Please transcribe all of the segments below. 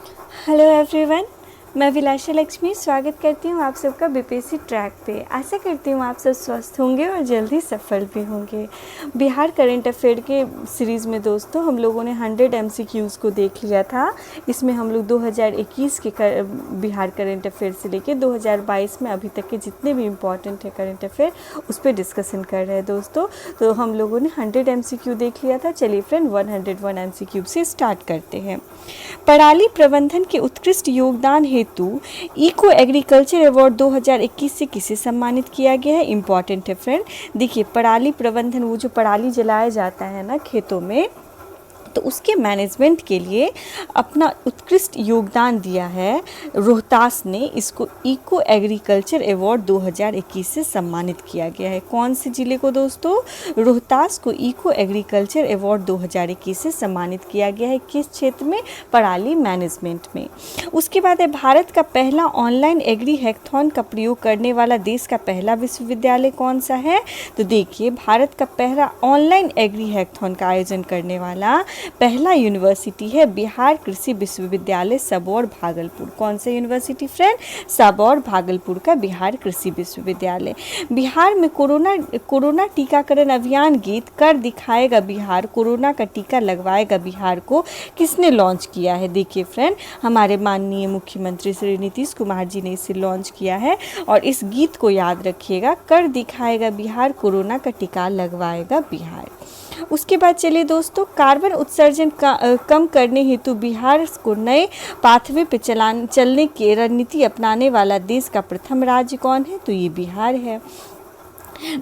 Hello everyone, मैं विलाशा लक्ष्मी स्वागत करती हूँ आप सबका बीपीएससी ट्रैक पे। आशा करती हूँ आप सब स्वस्थ होंगे और जल्दी सफल भी होंगे। बिहार करंट अफेयर के सीरीज़ में दोस्तों हम लोगों ने 100 एमसीक्यूज़ को देख लिया था। इसमें हम लोग 2021 के बिहार करंट अफेयर से लेके 2022 में अभी तक के जितने भी इम्पॉर्टेंट है करंट अफेयर उस पर डिस्कशन कर रहे हैं दोस्तों। तो हम लोगों ने 100 एमसीक्यू देख लिया था। चलिए फ्रेंड 101 एमसीक्यू से स्टार्ट करते हैं। पराली प्रबंधन के उत्कृष्ट योगदान हेतु इको एग्रीकल्चर अवार्ड 2021 से किसे सम्मानित किया गया है? इम्पॉर्टेंट है फ्रेंड। देखिए पराली प्रबंधन, वो जो पराली जलाया जाता है ना खेतों में, तो उसके मैनेजमेंट के लिए अपना उत्कृष्ट योगदान दिया है रोहतास ने। इसको इको एग्रीकल्चर अवार्ड 2021 से सम्मानित किया गया है। कौन से ज़िले को दोस्तों? रोहतास को इको एग्रीकल्चर अवार्ड 2021 से सम्मानित किया गया है। किस क्षेत्र में? पराली मैनेजमेंट में। उसके बाद है भारत का पहला ऑनलाइन एग्री हैकाथॉन का प्रयोग करने वाला देश का पहला विश्वविद्यालय कौन सा है? तो देखिए भारत का पहला ऑनलाइन एग्री हैकाथॉन का आयोजन करने वाला पहला यूनिवर्सिटी है बिहार कृषि विश्वविद्यालय सबौर भागलपुर। कौन सा यूनिवर्सिटी फ्रेंड? सबौर भागलपुर का बिहार कृषि विश्वविद्यालय। बिहार में कोरोना टीकाकरण अभियान गीत कर दिखाएगा बिहार, कोरोना का टीका लगवाएगा बिहार को किसने लॉन्च किया है? देखिए फ्रेंड हमारे माननीय मुख्यमंत्री श्री नीतीश कुमार जी ने इसे लॉन्च किया है। और इस गीत को याद रखिएगा, कर दिखाएगा बिहार, कोरोना का टीका लगवाएगा बिहार। उसके बाद चलिए दोस्तों, कार्बन उत्सर्जन कम करने हेतु बिहार को नए पाथवे पे चलने की रणनीति अपनाने वाला देश का प्रथम राज्य कौन है? तो ये बिहार है।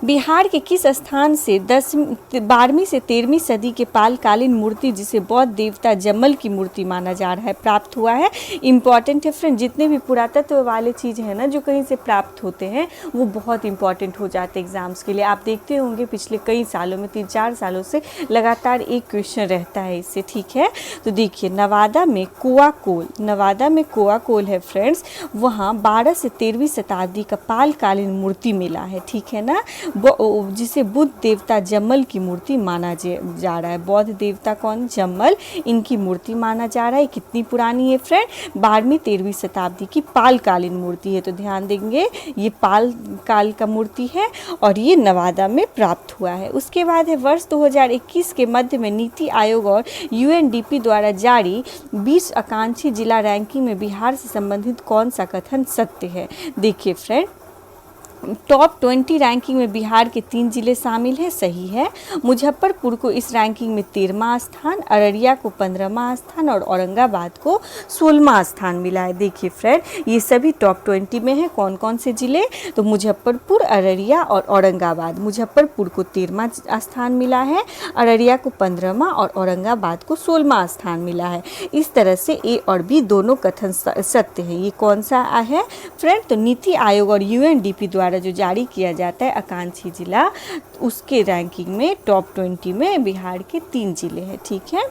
बिहार के किस स्थान से 12वीं से 13वीं सदी के पालकालीन मूर्ति, जिसे बौद्ध देवता जम्मल की मूर्ति माना जा रहा है, प्राप्त हुआ है? इंपॉर्टेंट है फ्रेंड। जितने भी पुरातत्व वाले चीज़ हैं ना जो कहीं से प्राप्त होते हैं वो बहुत इंपॉर्टेंट हो जाते हैं एग्जाम्स के लिए। आप देखते होंगे पिछले कई सालों में 3-4 सालों से लगातार एक क्वेश्चन रहता है इससे, ठीक है। तो देखिए नवादा में कोआ कोल है फ्रेंड्स, वहाँ 12 से 13वीं शताब्दी का पालकालीन मूर्ति मिला है, ठीक है ना, जिसे बुद्ध देवता जम्मल की मूर्ति माना जा रहा है। बौद्ध देवता कौन? जम्मल, इनकी मूर्ति माना जा रहा है। कितनी पुरानी है फ्रेंड? 12वीं 13वीं शताब्दी की पालकालीन मूर्ति है। तो ध्यान देंगे ये पाल काल का मूर्ति है और ये नवादा में प्राप्त हुआ है। उसके बाद है वर्ष 2021 के मध्य में नीति आयोग और यूएनडीपी द्वारा जारी 20 आकांक्षी जिला रैंकिंग में बिहार से संबंधित कौन सा कथन सत्य है? देखिए फ्रेंड टॉप 20 रैंकिंग में बिहार के 3 जिले शामिल हैं, सही है। मुजफ्फरपुर को इस रैंकिंग में 13वां स्थान, अररिया को 15वां स्थान और औरंगाबाद को 16वां स्थान मिला है। देखिए फ्रेंड ये सभी टॉप 20 में हैं। कौन कौन से जिले? तो मुजफ्फरपुर, अररिया और औरंगाबाद। मुजफ्फरपुर को 13वां स्थान मिला है, अररिया को 15वां और औरंगाबाद को 16वां स्थान मिला है। इस तरह से ए और बी दोनों कथन सत्य है। ये कौन सा है फ्रेंड? तो नीति आयोग और यूएनडीपी द्वारा जो जारी किया जाता है आकांक्षी जिला, उसके रैंकिंग में टॉप 20 में बिहार के 3 जिले हैं, ठीक है।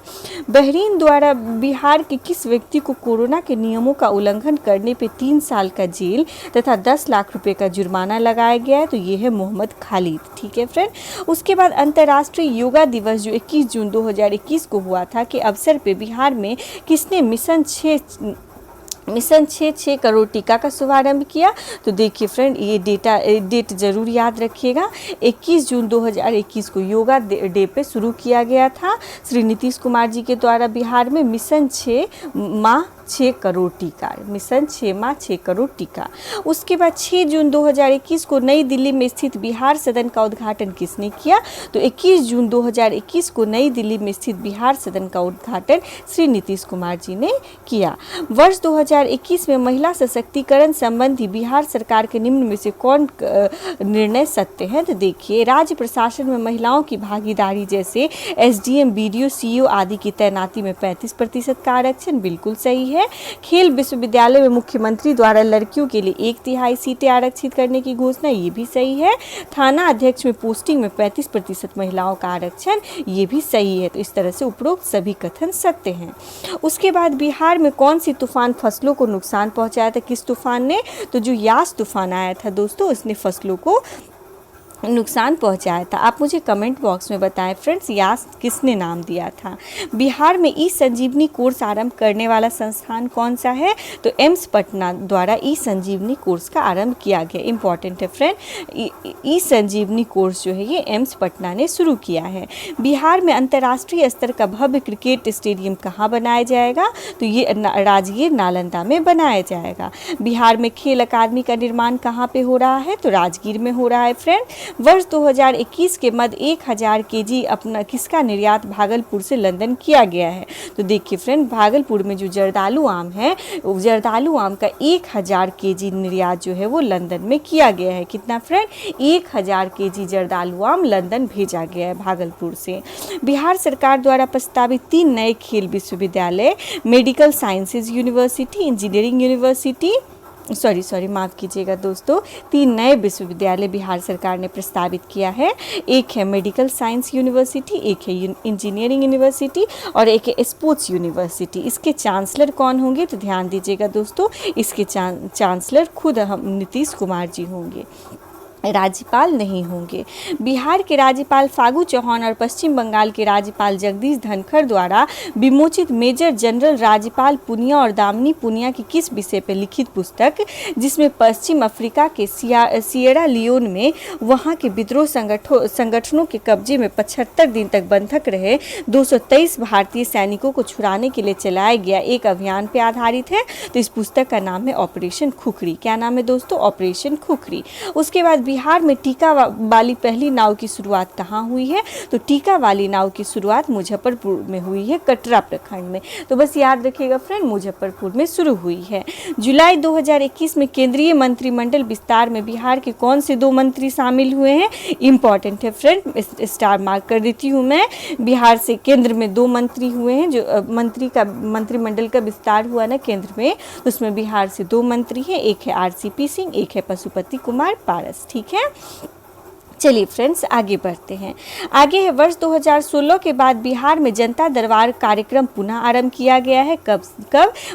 बहरीन द्वारा बिहार के किस व्यक्ति को कोरोना के नियमों का उल्लंघन करने पे 3 साल का जेल तथा 10 लाख रुपए का जुर्माना लगाया गया है? तो ये है मोहम्मद खालिद, ठीक है फ्रेंड। उसके बाद अंतर्राष्ट्रीय योगा दिवस जो 21 जून 2021 को हुआ था के अवसर पे बिहार में किसने मिशन 6 करोड़ टीका का शुभारंभ किया? तो देखिए फ्रेंड ये डेट जरूर याद रखिएगा। 21 जून 2021 को योगा डे पे शुरू किया गया था श्री नीतीश कुमार जी के द्वारा बिहार में मिशन 6 करोड़ टीका, मिशन 6 करोड़ टीका। उसके बाद 6 जून 2021 को नई दिल्ली में स्थित बिहार सदन का उद्घाटन किसने किया? तो 21 जून 2021 को नई दिल्ली में स्थित बिहार सदन का उद्घाटन श्री नीतीश कुमार जी ने किया। वर्ष 2021 में महिला सशक्तिकरण संबंधी बिहार सरकार के निम्न में से कौन निर्णय सत्य है? तो देखिए राज्य प्रशासन में महिलाओं की भागीदारी जैसे एसडीएम, बीडीओ, सीईओ आदि की तैनाती में 35% का आरक्षण, बिल्कुल सही है। खेल विश्वविद्यालय में मुख्यमंत्री द्वारा लड़कियों के लिए 1/3 सीटें आरक्षित करने की घोषणा, ये भी सही है। थाना अध्यक्ष में पोस्टिंग में 35% महिलाओं का आरक्षण, ये भी सही है। तो इस तरह से उपरोक्त सभी कथन सत्य हैं। उसके बाद बिहार में कौन सी तूफान फसलों को नुकसान पहुंचाया था? किस तूफान ने? तो जो यास तूफान आया था दोस्तों, उसने फसलों को नुकसान पहुंचाया था? आप मुझे कमेंट बॉक्स में बताएं फ्रेंड्स, यास किसने नाम दिया था? बिहार में ई संजीवनी कोर्स आरंभ करने वाला संस्थान कौन सा है? तो एम्स पटना द्वारा ई संजीवनी कोर्स का आरंभ किया गया। इंपॉर्टेंट है फ्रेंड, ई संजीवनी कोर्स जो है ये एम्स पटना ने शुरू किया है। बिहार में अंतर्राष्ट्रीय स्तर का भव्य क्रिकेट स्टेडियम कहाँ बनाया जाएगा? तो ये राजगीर नालंदा में बनाया जाएगा। बिहार में खेल अकादमी का निर्माण कहाँ पे हो रहा है? तो राजगीर में हो रहा है फ्रेंड। वर्ष 2021 के मध्य 1000 केजी अपना किसका निर्यात भागलपुर से लंदन किया गया है? तो देखिए फ्रेंड, भागलपुर में जो जर्दालू आम है, जर्दालू आम का 1000 केजी निर्यात जो है वो लंदन में किया गया है। कितना फ्रेंड? 1000 केजी जर्दालू आम लंदन भेजा गया है भागलपुर से। बिहार सरकार द्वारा प्रस्तावित 3 नए खेल विश्वविद्यालय, medical sciences university, engineering university, माफ़ कीजिएगा दोस्तों, 3 नए विश्वविद्यालय बिहार सरकार ने प्रस्तावित किया है। एक है मेडिकल साइंस यूनिवर्सिटी, एक है इंजीनियरिंग यूनिवर्सिटी और एक है स्पोर्ट्स यूनिवर्सिटी। इसके चांसलर कौन होंगे? तो ध्यान दीजिएगा दोस्तों, इसके चांसलर खुद हम नीतीश कुमार जी होंगे, राज्यपाल नहीं होंगे। बिहार के राज्यपाल फागू चौहान और पश्चिम बंगाल के राज्यपाल जगदीश धनखड़ द्वारा विमोचित मेजर जनरल राज्यपाल पुनिया और दामिनी पुनिया की किस विषय पर लिखित पुस्तक, जिसमें पश्चिम अफ्रीका के सिएरा लियोन में वहां के विद्रोह संगठनों के कब्जे में 75 दिन तक बंधक रहे 223 भारतीय सैनिकों को छुड़ाने के लिए चलाया गया एक अभियान पर आधारित है? तो इस पुस्तक का नाम है ऑपरेशन खुखरी। क्या नाम है दोस्तों? ऑपरेशन खुखरी। उसके बाद बिहार में टीका वाली पहली नाव की शुरुआत कहाँ हुई है? तो टीका वाली नाव की शुरुआत मुजफ्फरपुर में हुई है, कटरा प्रखंड में। तो बस याद रखिएगा फ्रेंड, मुजफ्फरपुर में शुरू हुई है। जुलाई 2021 में केंद्रीय मंत्रिमंडल विस्तार में बिहार के कौन से 2 मंत्री शामिल हुए हैं? इंपॉर्टेंट है फ्रेंड, स्टार मार्क कर देती हूँ मैं। बिहार से केंद्र में 2 मंत्री हुए हैं, जो मंत्रिमंडल का विस्तार हुआ ना केंद्र में, उसमें बिहार से 2 मंत्री हैं, एक है RCP सिंह, एक है पशुपति कुमार पारस। ठीक है, चलिए फ्रेंड्स आगे बढ़ते हैं। आगे है, वर्ष 2016 के बाद बिहार में जनता दरबार कार्यक्रम पुनः आरंभ किया गया है। कब?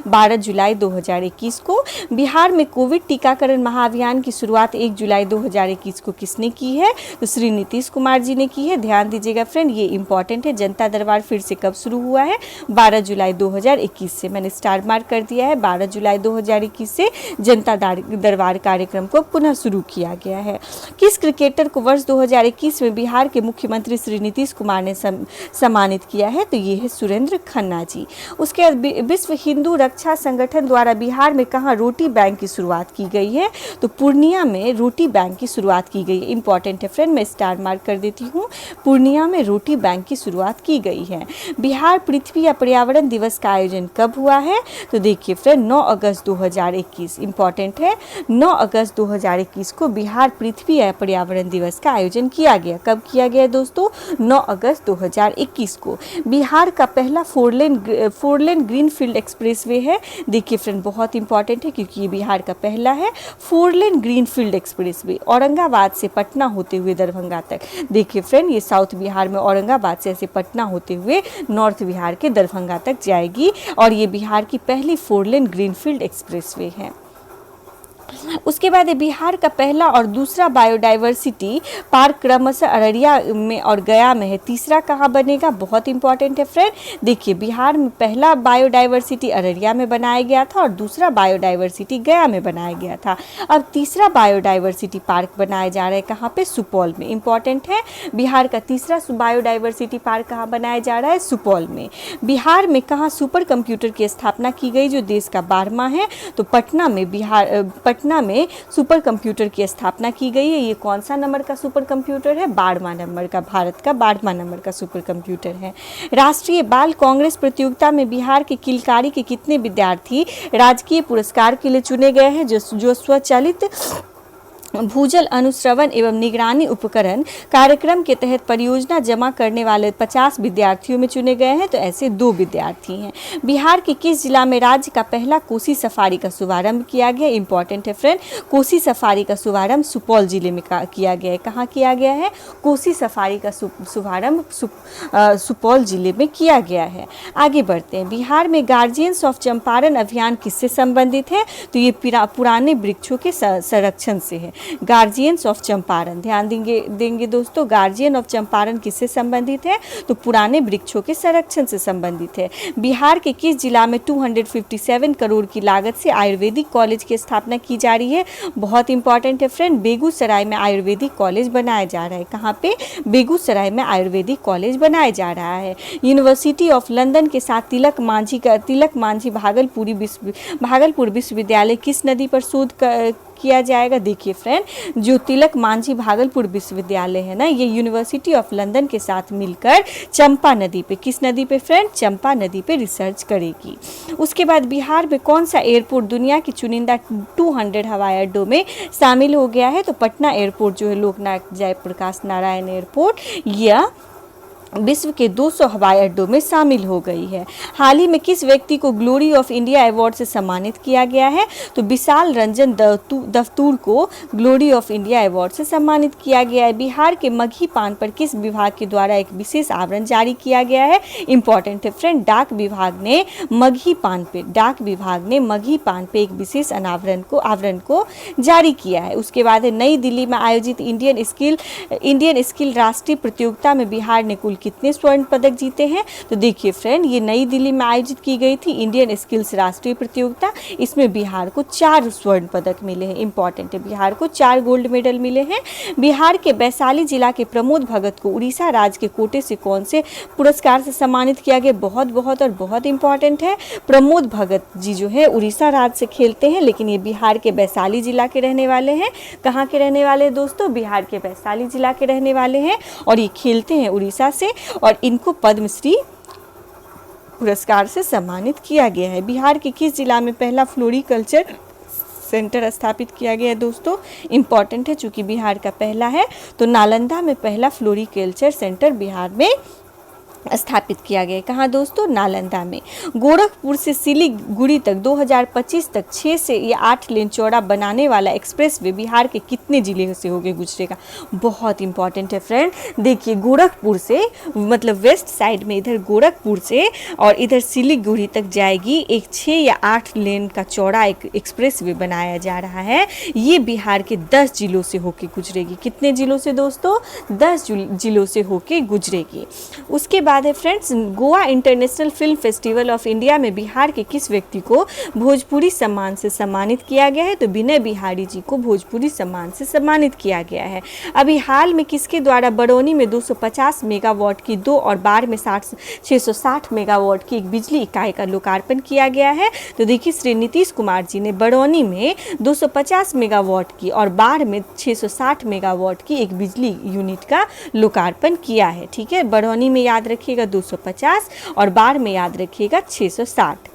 12 जुलाई 2021 को। बिहार में कोविड टीकाकरण महाअभियान की शुरुआत 1 जुलाई 2021 को किसने की है? तो श्री नीतीश कुमार जी ने की है। ध्यान दीजिएगा फ्रेंड, ये इंपॉर्टेंट है। जनता दरबार फिर से कब शुरू हुआ है? 12 जुलाई 2021 से। मैंने स्टार मार्क कर दिया है, 12 जुलाई 2021 से जनता दरबार कार्यक्रम को पुनः शुरू किया गया है। किस क्रिकेटर को वर्ष 2021 में बिहार के मुख्यमंत्री श्री नीतीश कुमार ने सम्मानित किया है? तो ये है सुरेंद्र खन्ना जी। उसके बाद विश्व हिंदू रक्षा संगठन द्वारा बिहार में कहाँ रोटी बैंक की शुरुआत की गई है? तो पूर्णिया में रोटी बैंक की शुरुआत की गई है। इंपॉर्टेंट है फ्रेंड, मैं स्टार मार्क कर देती हूँ, पूर्णिया में रोटी बैंक की शुरुआत की गई है। बिहार पृथ्वी या पर्यावरण दिवस का आयोजन कब हुआ है? तो देखिए फ्रेंड, 9 अगस्त 2021। इंपॉर्टेंट है, 9 अगस्त 2021 को बिहार पृथ्वी या पर्यावरण दिवस का आयोजन किया गया। कब किया गया दोस्तों? 9 अगस्त 2021 को। बिहार का पहला 4 लेन ग्रीनफील्ड एक्सप्रेसवे है। देखिए फ्रेंड, बहुत इंपॉर्टेंट है क्योंकि ये बिहार का पहला है 4 लेन ग्रीनफील्ड एक्सप्रेसवे, औरंगाबाद से पटना होते हुए दरभंगा तक। देखिए फ्रेंड, ये साउथ बिहार में औरंगाबाद से ऐसे पटना होते हुए नॉर्थ बिहार के दरभंगा तक जाएगी और ये बिहार की पहली 4 लेन ग्रीनफील्ड एक्सप्रेसवे है। उसके बाद बिहार का पहला और दूसरा बायोडाइवर्सिटी पार्क क्रमशः अररिया में और गया में है। तीसरा कहाँ बनेगा? बहुत इंपॉर्टेंट है फ्रेंड। देखिए, बिहार में पहला बायोडाइवर्सिटी अररिया में बनाया गया था और दूसरा बायोडाइवर्सिटी गया में बनाया गया था। अब तीसरा बायोडाइवर्सिटी पार्क बनाया जा रहा है कहाँ पे? सुपौल में। इंपॉर्टेंट है, बिहार का तीसरा बायोडाइवर्सिटी पार्क कहाँ बनाया जा रहा है? सुपौल में। बिहार में कहाँ सुपर कंप्यूटर की स्थापना की गई जो देश का 12वां है? तो पटना में सुपर कंप्यूटर की स्थापना की गई है। ये कौन सा नंबर का सुपर कंप्यूटर है? 12वां नंबर का, भारत का 12वां नंबर का सुपर कंप्यूटर है। राष्ट्रीय बाल कांग्रेस प्रतियोगिता में बिहार के किलकारी के कितने विद्यार्थी राजकीय पुरस्कार के लिए चुने गए हैं? जो स्वचालित भूजल अनुश्रवण एवं निगरानी उपकरण कार्यक्रम के तहत परियोजना जमा करने वाले 50 विद्यार्थियों में चुने गए हैं। तो ऐसे 2 विद्यार्थी हैं। बिहार के किस जिला में राज्य का पहला कोसी सफारी का शुभारंभ किया गया? इंपॉर्टेंट है फ्रेंड, कोसी सफारी का शुभारंभ सुपौल जिले में किया गया है। कहाँ किया गया है? कोसी सफारी का शुभारंभ सुपौल जिले में किया गया है। आगे बढ़ते हैं। बिहार में गार्जियंस ऑफ चंपारण अभियान किससे संबंधित है? तो ये पुराने वृक्षों के संरक्षण से है। गार्जियंस ऑफ चंपारण, ध्यान देंगे दोस्तों, गार्जियन ऑफ चंपारण किससे संबंधित है? तो पुराने वृक्षों के संरक्षण से संबंधित है। बिहार के किस जिला में 257 करोड़ की लागत से आयुर्वेदिक कॉलेज की स्थापना की जा रही है? बहुत इंपॉर्टेंट है फ्रेंड, बेगूसराय में आयुर्वेदिक कॉलेज बनाया जा रहा है। कहाँ पे? बेगूसराय में आयुर्वेदिक कॉलेज बनाया जा रहा है। यूनिवर्सिटी ऑफ लंदन के साथ तिलक मांझी भागलपुर विश्वविद्यालय किस नदी पर शोध किया जाएगा? देखिए फ्रेंड, जो तिलक मांझी भागलपुर विश्वविद्यालय है ना, ये यूनिवर्सिटी ऑफ लंदन के साथ मिलकर चंपा नदी पे, किस नदी पे फ्रेंड? चंपा नदी पे रिसर्च करेगी। उसके बाद बिहार में कौन सा एयरपोर्ट दुनिया की चुनिंदा 200 हवाई अड्डों में शामिल हो गया है? तो पटना एयरपोर्ट जो है, लोकनायक जयप्रकाश नारायण एयरपोर्ट, यह विश्व के 200 हवाई अड्डों में शामिल हो गई है। हाल ही में किस व्यक्ति को ग्लोरी ऑफ इंडिया अवार्ड से सम्मानित किया गया है? तो विशाल रंजन दफ्तूर को ग्लोरी ऑफ इंडिया अवार्ड से सम्मानित किया गया है। बिहार के मगही पान पर किस विभाग के द्वारा एक विशेष आवरण जारी किया गया है? इंपॉर्टेंट है फ्रेंड, डाक विभाग ने मगही पान पे एक विशेष आवरण को जारी किया है। उसके बाद है नई दिल्ली में आयोजित इंडियन स्किल राष्ट्रीय प्रतियोगिता में बिहार ने कुल कितने स्वर्ण पदक जीते हैं? तो देखिए फ्रेंड, ये नई दिल्ली में आयोजित की गई थी इंडियन स्किल्स राष्ट्रीय प्रतियोगिता, इसमें बिहार को 4 स्वर्ण पदक मिले हैं। इंपॉर्टेंट है, बिहार को 4 गोल्ड मेडल मिले हैं। बिहार के वैशाली जिला के प्रमोद भगत को उड़ीसा राज्य के कोटे से कौन से पुरस्कार से सम्मानित किया गया? बहुत इंपॉर्टेंट है, प्रमोद भगत जी जो है उड़ीसा राज्य से खेलते हैं, लेकिन ये बिहार के वैशाली जिला के रहने वाले हैं। कहाँ के रहने वाले हैं दोस्तों? बिहार के वैशाली जिला के रहने वाले हैं और ये खेलते हैं उड़ीसा से, और इनको पद्मश्री पुरस्कार से सम्मानित किया गया है। बिहार के किस जिला में पहला फ्लोरिकल्चर सेंटर स्थापित किया गया है दोस्तों? इंपॉर्टेंट है, चूंकि बिहार का पहला है, तो नालंदा में पहला फ्लोरिकल्चर सेंटर बिहार में स्थापित किया गया। कहाँ दोस्तों? नालंदा में। गोरखपुर से सिलीगुड़ी तक 2025 तक 6 से या 8 लेन चौड़ा बनाने वाला एक्सप्रेसवे बिहार के कितने जिले से होकर गुजरेगा? बहुत इंपॉर्टेंट है फ्रेंड, देखिए गोरखपुर से, मतलब वेस्ट साइड में इधर गोरखपुर से और इधर सिलीगुड़ी तक जाएगी एक 6 या 8 लेन का चौड़ा एक एक्सप्रेसवे बनाया जा रहा है। ये बिहार के 10 जिलों से होकर गुजरेगी। कितने जिलों से दोस्तों? 10 जिलों से होकर गुजरेगी। उसके बाद है friends, Goa international film festival of India में बिहार के किस व्यक्ति को भोजपुरी सम्मान से सम्मानित किया गया है? तो विनय बिहारी जी को भोजपुरी सम्मान से सम्मानित किया गया है। अभी हाल में किसके द्वारा बरौनी में 250 मेगावाट की 2 और बाढ़ में 660 मेगावाट की एक बिजली इकाई का लोकार्पण किया गया है? तो देखिए श्री नीतीश कुमार जी ने बरौनी में 250 मेगावाट की और बाढ़ में 660 मेगावाट की एक बिजली यूनिट का लोकार्पण किया है। ठीक है, बरौनी में याद रखिएगा 250 और बाढ़ में याद रखिएगा 660।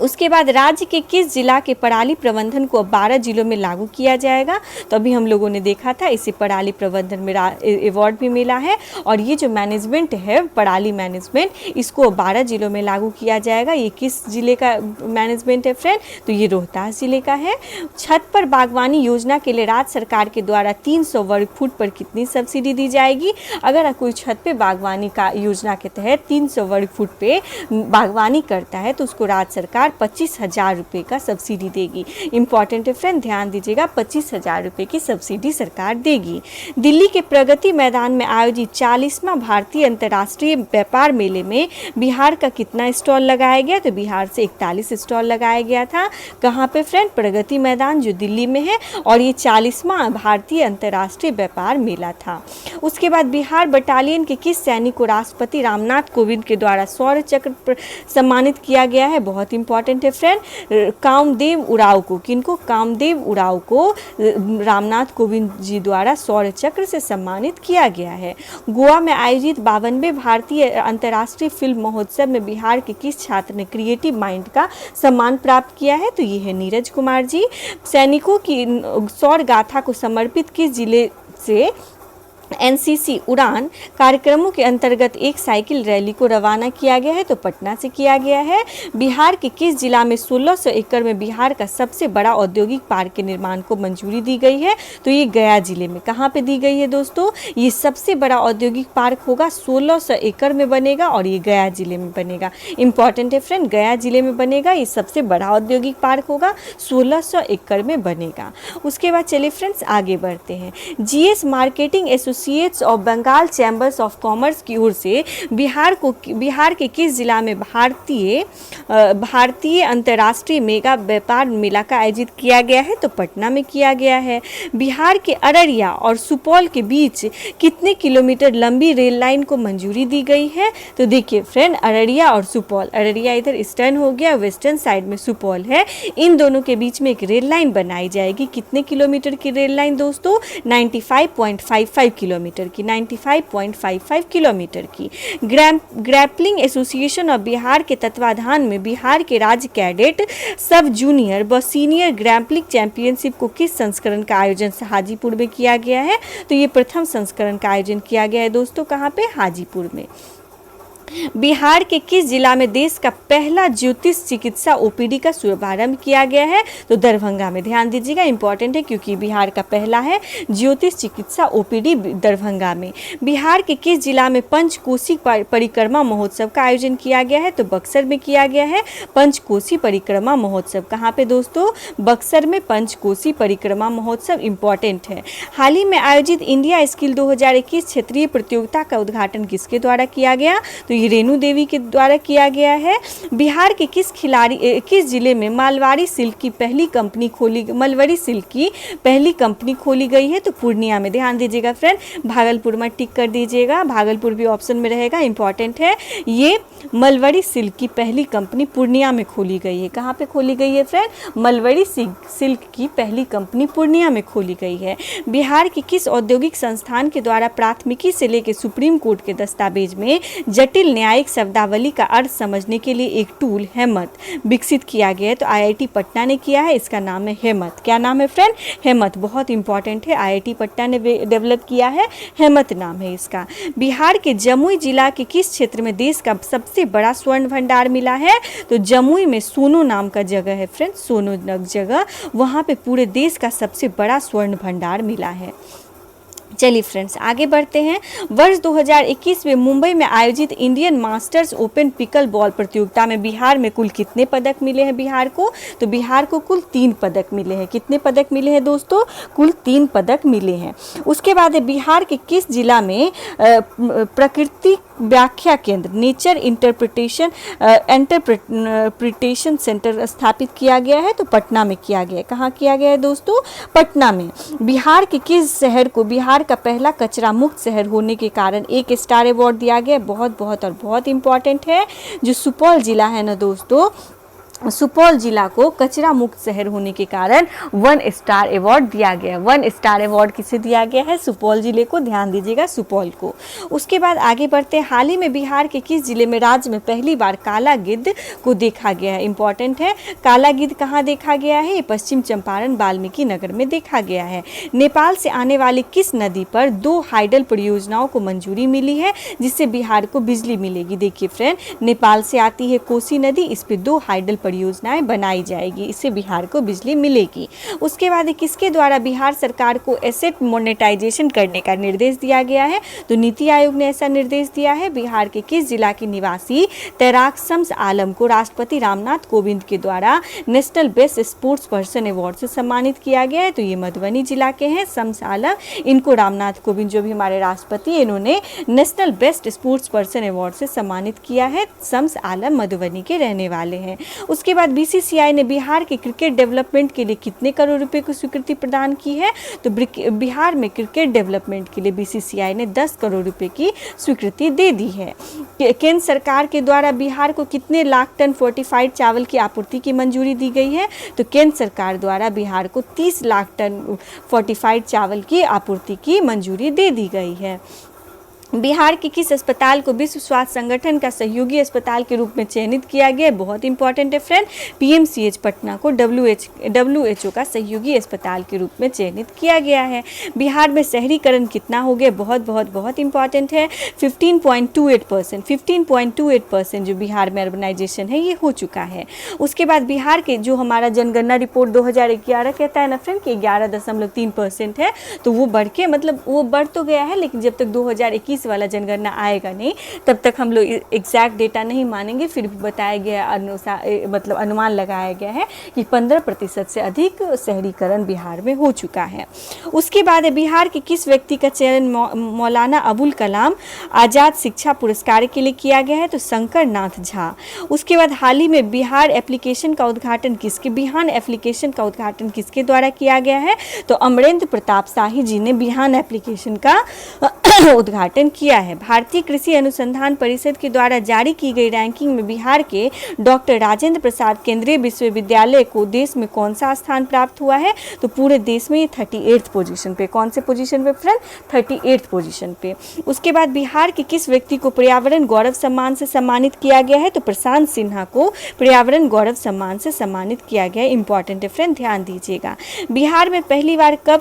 उसके बाद राज्य के किस जिला के पराली प्रबंधन को 12 जिलों में लागू किया जाएगा? तो अभी हम लोगों ने देखा था, इसे पराली प्रबंधन में अवार्ड भी मिला है, और ये जो मैनेजमेंट है पराली मैनेजमेंट, इसको 12 जिलों में लागू किया जाएगा। ये किस जिले का मैनेजमेंट है फ्रेंड? तो ये रोहतास जिले का है। छत पर बागवानी योजना के लिए राज्य सरकार के द्वारा 300 वर्ग फुट पर कितनी सब्सिडी दी जाएगी? अगर कोई छत पे बागवानी का योजना के तहत 300 वर्ग फुट पे बागवानी करता है तो उसको राज्य सरकार 25,000 रुपये का सब्सिडी देगी। इंपॉर्टेंट है फ्रेंड, ध्यान दीजिएगा, 25,000 रुपये की सब्सिडी सरकार देगी। दिल्ली के प्रगति मैदान में आयोजित 40वां भारतीय अंतर्राष्ट्रीय व्यापार मेले में बिहार का कितना स्टॉल लगाया गया? तो बिहार से 41 स्टॉल लगाया गया था। कहाँ पे फ्रेंड? प्रगति मैदान जो दिल्ली में है, और ये 40वां भारतीय अंतर्राष्ट्रीय व्यापार मेला था। उसके बाद बिहार बटालियन के किस सैनिक को राष्ट्रपति रामनाथ कोविंद के द्वारा शौर्य चक्र सम्मानित किया गया है? बहुत इंपॉर्टेंट है फ्रेंड, कामदेव उरांव को। किनको? कामदेव उरांव को रामनाथ कोविंद जी द्वारा शौर्य चक्र से सम्मानित किया गया है। गोवा में आयोजित 52वें भारतीय अंतर्राष्ट्रीय फिल्म महोत्सव में बिहार के किस छात्र ने क्रिएटिव माइंड का सम्मान प्राप्त किया है? तो ये है नीरज कुमार जी। सैनिकों की शौर्य गाथा को समर्पित किस जिले से एनसीसी उड़ान कार्यक्रमों के अंतर्गत एक साइकिल रैली को रवाना किया गया है, तो पटना से किया गया है। बिहार के किस जिला में 1600 एकड़ में बिहार का सबसे बड़ा औद्योगिक पार्क के निर्माण को मंजूरी दी गई है? तो ये गया जिले में। कहाँ पे दी गई है दोस्तों? ये सबसे बड़ा औद्योगिक पार्क होगा, 1600 एकड़ में बनेगा और ये गया जिले में बनेगा। इंपॉर्टेंट है फ्रेंड, गया जिले में बनेगा, ये सबसे बड़ा औद्योगिक पार्क होगा, 1600 एकड़ में बनेगा। उसके बाद चलिए फ्रेंड्स आगे बढ़ते हैं। GS marketing associates of Bengal chambers of commerce की ओर से बिहार के किस जिला में भारतीय अंतर्राष्ट्रीय मेगा व्यापार मेला का आयोजित किया गया है? तो पटना में किया गया है। बिहार के अररिया और सुपौल के बीच कितने किलोमीटर लंबी रेल लाइन को मंजूरी दी गई है? तो देखिए फ्रेंड, अररिया और सुपौल, अररिया इधर ईस्टर्न हो गया, वेस्टर्न साइड में सुपौल है, इन दोनों के बीच में एक रेल लाइन बनाई जाएगी। कितने किलोमीटर की रेल लाइन दोस्तों? 95.55 किलोमीटर की, 95.55 किलोमीटर की। ग्रैपलिंग एसोसिएशन ऑफ बिहार के तत्वाधान में बिहार के राज्य कैडेट सब जूनियर व सीनियर ग्रैपलिंग चैंपियनशिप को किस संस्करण का आयोजन हाजीपुर में किया गया है? तो ये प्रथम संस्करण का आयोजन किया गया है दोस्तों। कहाँ पे? हाजीपुर में। बिहार के किस जिला में देश का पहला ज्योतिष चिकित्सा ओपीडी का शुभारंभ किया गया है? तो दरभंगा में। ध्यान दीजिएगा, इंपॉर्टेंट है क्योंकि बिहार का पहला है ज्योतिष चिकित्सा ओपीडी दरभंगा में। बिहार के किस जिला में पंचकोसी परिक्रमा महोत्सव का आयोजन किया गया है? तो बक्सर में किया गया है पंचकोसी परिक्रमा महोत्सव। कहाँ पे दोस्तों? बक्सर में पंचकोसी परिक्रमा महोत्सव इंपॉर्टेंट है। हाल ही में आयोजित इंडिया स्किल 2021 क्षेत्रीय प्रतियोगिता का उद्घाटन किसके द्वारा किया गया? तो ये रेणु देवी के द्वारा किया गया है। बिहार के किस जिले में मलवरी सिल्क की पहली कंपनी खोली गई है? तो पूर्णिया में। ध्यान दीजिएगा फ्रेंड, भागलपुर में टिक कर दीजिएगा, भागलपुर भी ऑप्शन में रहेगा, इंपॉर्टेंट है। ये मलवरी सिल्क की पहली कंपनी पूर्णिया में खोली गई है। कहाँ पे खोली गई है फ्रेंड? मलवरी सिल्क की पहली कंपनी पूर्णिया में खोली गई है। बिहार के किस औद्योगिक संस्थान के द्वारा प्राथमिकी से लेकर सुप्रीम कोर्ट के दस्तावेज में जटिल न्यायिक शब्दावली का अर्थ समझने के लिए एक टूल हेमत विकसित किया गया है? तो आईआईटी पटना ने किया है, इसका नाम है हेमत। क्या नाम है फ्रेंड? हेमत। बहुत इंपॉर्टेंट है, आईआईटी पटना ने डेवलप किया है, हेमत नाम है इसका। बिहार के जमुई जिला के किस क्षेत्र में देश का सबसे बड़ा स्वर्ण भंडार मिला है? तो जमुई में सोनो नाम का जगह है फ्रेंड, सोनो जगह, वहाँ पे पूरे देश का सबसे बड़ा स्वर्ण भंडार मिला है। चलिए फ्रेंड्स आगे बढ़ते हैं। वर्ष 2021 में मुंबई में आयोजित Indian masters open pickle ball प्रतियोगिता में बिहार में कुल कितने पदक मिले हैं बिहार को? तो बिहार को कुल 3 पदक मिले हैं। कितने पदक मिले हैं दोस्तों? कुल 3 पदक मिले हैं। उसके बाद है बिहार के किस जिला में प्रकृति व्याख्या केंद्र नेचर इंटरप्रिटेशन सेंटर स्थापित किया गया है? तो पटना में किया गया है। कहाँ किया गया है दोस्तों? पटना में। बिहार के किस शहर को बिहार का पहला कचरा मुक्त शहर होने के कारण 1 स्टार अवार्ड दिया गया? बहुत इंपॉर्टेंट है। जो सुपौल जिला है ना दोस्तों, सुपौल जिला को कचरा मुक्त शहर होने के कारण 1 स्टार अवार्ड दिया गया। 1 स्टार अवार्ड किसे दिया गया है? सुपौल जिले को। ध्यान दीजिएगा, सुपौल को। उसके बाद आगे बढ़ते हैं। हाल ही में बिहार के किस जिले में राज्य में पहली बार काला गिद्ध को देखा गया है? इंपॉर्टेंट है, काला गिद्ध कहाँ देखा गया है? पश्चिम चंपारण वाल्मीकि नगर में देखा गया है। नेपाल से आने वाली किस नदी पर 2 हाइडल परियोजनाओं को मंजूरी मिली है जिससे बिहार को बिजली मिलेगी? देखिए फ्रेंड, नेपाल से आती है कोसी नदी, इस पर 2 हाइडल परियोजनाएं बनाई जाएगी, इससे बिहार को बिजली मिलेगी। उसके बाद किसके द्वारा बिहार सरकार को एसेट मोनेटाइजेशन करने का निर्देश दिया गया है? तो नीति आयोग ने ऐसा निर्देश दिया है। बिहार के किस जिला के निवासी तैराक शम्स आलम को राष्ट्रपति रामनाथ कोविंद के द्वारा national best sports person award से सम्मानित किया गया है? तो ये मधुबनी जिला के हैं शम्स आलम। इनको रामनाथ कोविंद जो भी हमारे राष्ट्रपति, इन्होंने national best sports person award से सम्मानित किया है। शम्स आलम मधुबनी के रहने वाले हैं। उसके बाद बीसीसीआई ने बिहार के क्रिकेट डेवलपमेंट के लिए कितने करोड़ रुपए की स्वीकृति प्रदान की है? तो बिहार में क्रिकेट डेवलपमेंट के लिए बीसीसीआई ने 10 करोड़ रुपए की स्वीकृति दे दी है। केंद्र सरकार के द्वारा बिहार को कितने लाख टन फोर्टिफाइड चावल की आपूर्ति की मंजूरी दी गई है? तो केंद्र सरकार द्वारा बिहार को 30 लाख टन फोर्टिफाइड चावल की आपूर्ति की मंजूरी दे दी गई है। बिहार के किस अस्पताल को विश्व स्वास्थ्य संगठन का सहयोगी अस्पताल के रूप में चयनित किया गया है? बहुत इंपॉर्टेंट है फ्रेंड, पीएमसीएच पटना को डब्ल्यूएचओ का सहयोगी अस्पताल के रूप में चयनित किया गया है। बिहार में शहरीकरण कितना हो गया? बहुत बहुत बहुत इंपॉर्टेंट है, 15.28%। 15.28% जो बिहार में अर्बनाइजेशन है ये हो चुका है। उसके बाद बिहार के जो हमारा जनगणना रिपोर्ट 2011 कहता है ना फ्रेंड कि 11.3% है, तो वो बढ़ के मतलब वो बढ़ तो गया है, लेकिन जब तक 2021 वाला जनगणना आएगा नहीं तब तक हम लोग एग्जैक्ट डेटा नहीं मानेंगे। फिर भी बताया गया अनुसार मतलब अनुमान लगाया गया है कि 15% से अधिक शहरीकरण बिहार में हो चुका है। उसके बाद बिहार के किस व्यक्ति का चयन मौलाना अबुल कलाम आज़ाद शिक्षा पुरस्कार के लिए किया गया है? तो शंकर नाथ झा। उसके बाद हाल ही में बिहार एप्लीकेशन का उद्घाटन बिहान एप्लीकेशन का उद्घाटन किसके द्वारा किया गया है? तो अमरेंद्र प्रताप शाही जी ने बिहान एप्लीकेशन का उद्घाटन किया है। भारतीय कृषि अनुसंधान परिषद के द्वारा जारी की गई रैंकिंग में बिहार के डॉक्टर राजेंद्र प्रसाद केंद्रीय विश्वविद्यालय को देश में कौन सा स्थान प्राप्त हुआ है? तो पूरे देश में ये 38th पोजीशन पे। कौन से पोजीशन पे फ्रेंड? 38th पोजीशन पे। उसके बाद बिहार के किस व्यक्ति को पर्यावरण गौरव सम्मान से सम्मानित किया गया है? तो प्रशांत सिन्हा को पर्यावरण गौरव सम्मान से सम्मानित किया गया है। इंपॉर्टेंट है फ्रेंड, ध्यान दीजिएगा। बिहार में पहली बार कब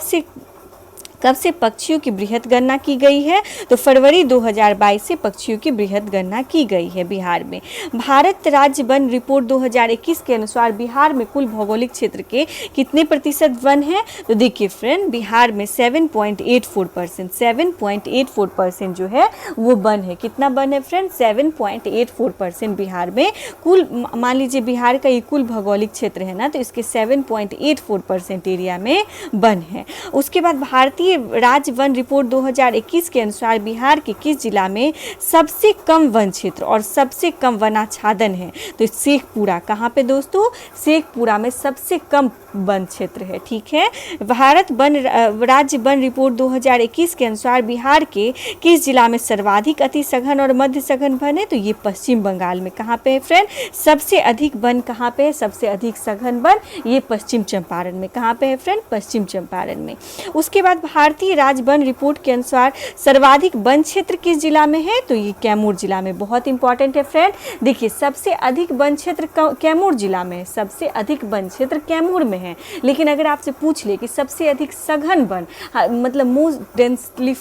से पक्षियों की बृहद गणना की गई है? तो फरवरी 2022 से पक्षियों की बृहद गणना की गई है बिहार में। भारत राज्य वन रिपोर्ट 2021 के अनुसार बिहार में कुल भौगोलिक क्षेत्र के कितने प्रतिशत वन है? तो देखिए फ्रेंड, बिहार में 7.84%। 7.84% जो है वो वन है। कितना वन है फ्रेंड? 7.84% बिहार में कुल, मान लीजिए बिहार का ये कुल भौगोलिक क्षेत्र है ना, तो इसके 7.84% एरिया में वन है। उसके बाद भारतीय राज्य वन रिपोर्ट 2021 के अनुसार बिहार के किस जिला में सबसे कम वन क्षेत्र और सबसे कम वनाच्छादन है? तो शेखपुरा। कहाँ पे दोस्तों? शेखपुरा में सबसे कम वन क्षेत्र है। ठीक है। भारत राज्य वन रिपोर्ट 2021 के अनुसार बिहार के किस जिला में सर्वाधिक अति सघन और मध्य सघन वन है? तो ये पश्चिम बंगाल में। कहाँ पे है फ्रेंड? सबसे अधिक वन कहाँ पे है? सबसे अधिक सघन वन ये पश्चिम चंपारण में। कहाँ पे है फ्रेंड? पश्चिम चंपारण में। उसके बाद भारतीय राज्य वन रिपोर्ट के अनुसार सर्वाधिक वन क्षेत्र किस जिला में है? तो ये कैमूर जिला में। बहुत इंपॉर्टेंट है फ्रेंड। देखिए, सबसे अधिक वन क्षेत्र कैमूर जिला में है। सबसे अधिक वन क्षेत्र कैमूर में है। लेकिन अगर आपसे पूछ ले कि सबसे अधिक सघन वन, मतलब मोस्ट डेंसली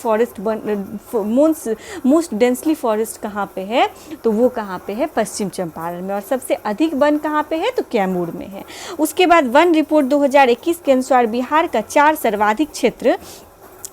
फॉरेस्ट कहाँ पे है? तो वो कहाँ पे है? पश्चिम चंपारण में। और सबसे अधिक वन कहाँ पे है? तो कैमूर में है। उसके बाद वन रिपोर्ट 2021 के अनुसार बिहार का 4 सर्वाधिक क्षेत्र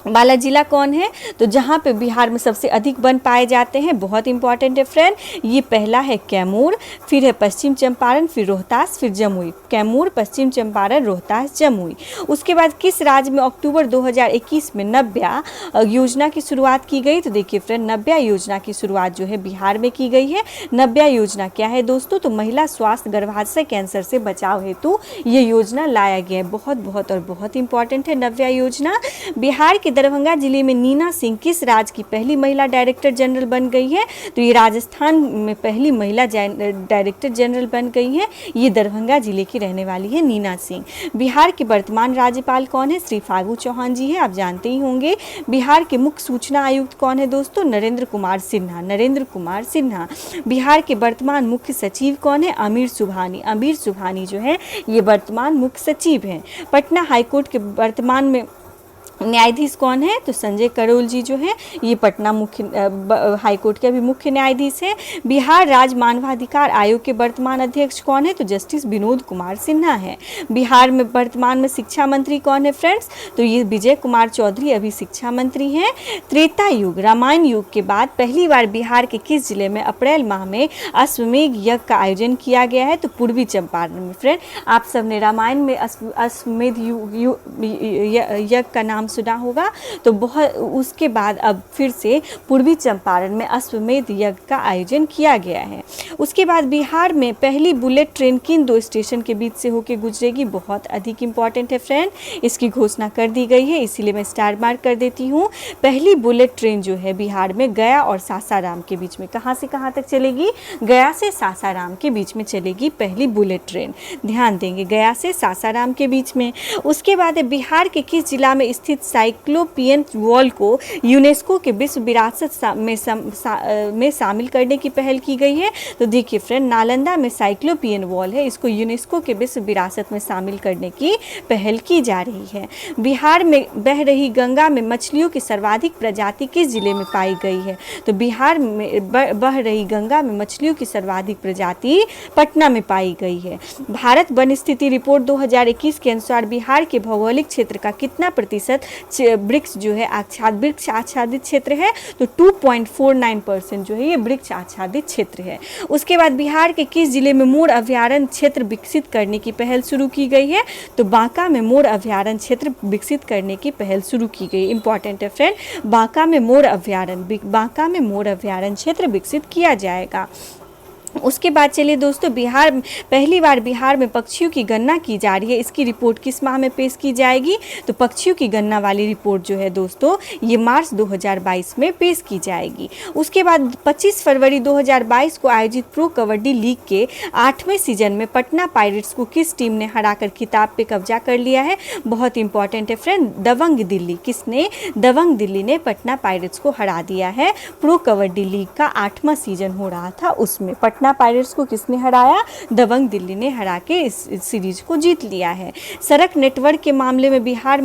वाला जिला कौन है? तो जहाँ पे बिहार में सबसे अधिक वन पाए जाते हैं, बहुत इंपॉर्टेंट है फ्रेंड, ये पहला है कैमूर, फिर है पश्चिम चंपारण, फिर रोहतास, फिर जमुई। कैमूर, पश्चिम चंपारण, रोहतास, जमुई। उसके बाद किस राज्य में अक्टूबर 2021 में नव्या योजना की शुरुआत की गई? तो देखिए फ्रेंड, नव्या योजना की शुरुआत जो है बिहार में की गई है। नव्या योजना क्या है दोस्तों? तो महिला स्वास्थ्य गर्भाशय कैंसर से बचाव हेतु ये योजना लाया गया है। बहुत बहुत और बहुत इंपॉर्टेंट है नव्या योजना। बिहार के दरभंगा जिले में नीना सिंह किस राज्य की पहली महिला डायरेक्टर जनरल बन गई है? तो ये राजस्थान में पहली महिला डायरेक्टर जनरल बन गई है। ये दरभंगा जिले की रहने वाली है नीना सिंह। बिहार के वर्तमान राज्यपाल कौन है? श्री फागू चौहान जी हैं, आप जानते ही होंगे। बिहार के मुख्य सूचना आयुक्त कौन है दोस्तों? नरेंद्र कुमार सिन्हा। नरेंद्र कुमार सिन्हा। बिहार के वर्तमान मुख्य सचिव कौन है? आमिर सुबहानी। आमिर सुबहानी जो है ये वर्तमान मुख्य सचिव हैं। पटना हाईकोर्ट के वर्तमान में न्यायाधीश कौन है? तो संजय करोल जी जो है ये पटना हाईकोर्ट के अभी मुख्य न्यायाधीश हैं। बिहार राज्य मानवाधिकार आयोग के वर्तमान अध्यक्ष कौन है? तो जस्टिस विनोद कुमार सिन्हा है। बिहार में वर्तमान में शिक्षा मंत्री कौन है फ्रेंड्स? तो ये विजय कुमार चौधरी अभी शिक्षा मंत्री हैं। त्रेता युग, रामायण युग के बाद पहली बार बिहार के किस जिले में अप्रैल माह में अश्वमेध यज्ञ का आयोजन किया गया है? तो पूर्वी चंपारण में। फ्रेंड, आप सबने रामायण में अश्वमेध यज्ञ का नाम सुना होगा। तो बहुत उसके बाद अब फिर से पूर्वी चंपारण में अश्वमेध यज्ञ का आयोजन किया गया है। उसके बाद बिहार में पहली बुलेट ट्रेन किन 2 स्टेशन के बीच से होकर गुजरेगी? बहुत अधिक इंपॉर्टेंट है फ्रेंड, इसकी घोषणा कर दी गई है, इसीलिए मैं स्टार मार्क कर देती हूँ। पहली बुलेट ट्रेन जो है बिहार में गया और सासाराम के बीच में, कहाँ से कहाँ तक चलेगी? गया से सासाराम के बीच में चलेगी पहली बुलेट ट्रेन। ध्यान देंगे, गया से सासाराम के बीच में। उसके बाद बिहार के किस जिला में स्थित स्थित साइक्लोपियन वॉल को यूनेस्को के विश्व विरासत में शामिल करने की पहल की गई है। तो देखिए फ्रेंड, नालंदा में साइक्लोपियन वॉल है, इसको यूनेस्को के विश्व विरासत में शामिल करने की पहल की जा रही है। बिहार में बह रही गंगा में मछलियों की सर्वाधिक प्रजाति किस जिले में पाई गई है? तो बिहार में बह रही गंगा में मछलियों की सर्वाधिक प्रजाति पटना में पाई गई है। भारत वन स्थिति रिपोर्ट 2021 के अनुसार बिहार के भौगोलिक क्षेत्र का कितना प्रतिशत वृक्ष जो है वृक्ष आच्छादित क्षेत्र है? तो 2.49% जो है ये वृक्ष आच्छादित क्षेत्र है। उसके बाद बिहार के किस जिले में मोर अभयारण्य क्षेत्र विकसित करने की पहल शुरू की गई है? तो बांका में मोर अभयारण्य क्षेत्र विकसित करने की पहल शुरू की गई। इंपॉर्टेंट है फ्रेंड, बांका में मोर अभयारण्य क्षेत्र विकसित किया जाएगा। उसके बाद चलिए दोस्तों, पहली बार बिहार में पक्षियों की गणना की जा रही है। इसकी रिपोर्ट किस माह में पेश की जाएगी? तो पक्षियों की गणना वाली रिपोर्ट जो है दोस्तों, ये मार्च 2022 में पेश की जाएगी। उसके बाद 25 फरवरी 2022 को आयोजित प्रो कबड्डी लीग के 8वें सीजन में पटना पायरेट्स को किस टीम ने हराकर खिताब पे कब्जा कर लिया है? बहुत इंपॉर्टेंट है फ्रेंड, दबंग दिल्ली। किसने? दबंग दिल्ली ने पटना पायरेट्स को हरा दिया है। प्रो कबड्डी लीग का 8वां सीजन हो रहा था, उसमें पटना पायरेट्स को किसने हराया? दबंग दिल्ली ने हरा के इस सीरीज को जीत लिया है। सड़क नेटवर्क के मामले में बिहार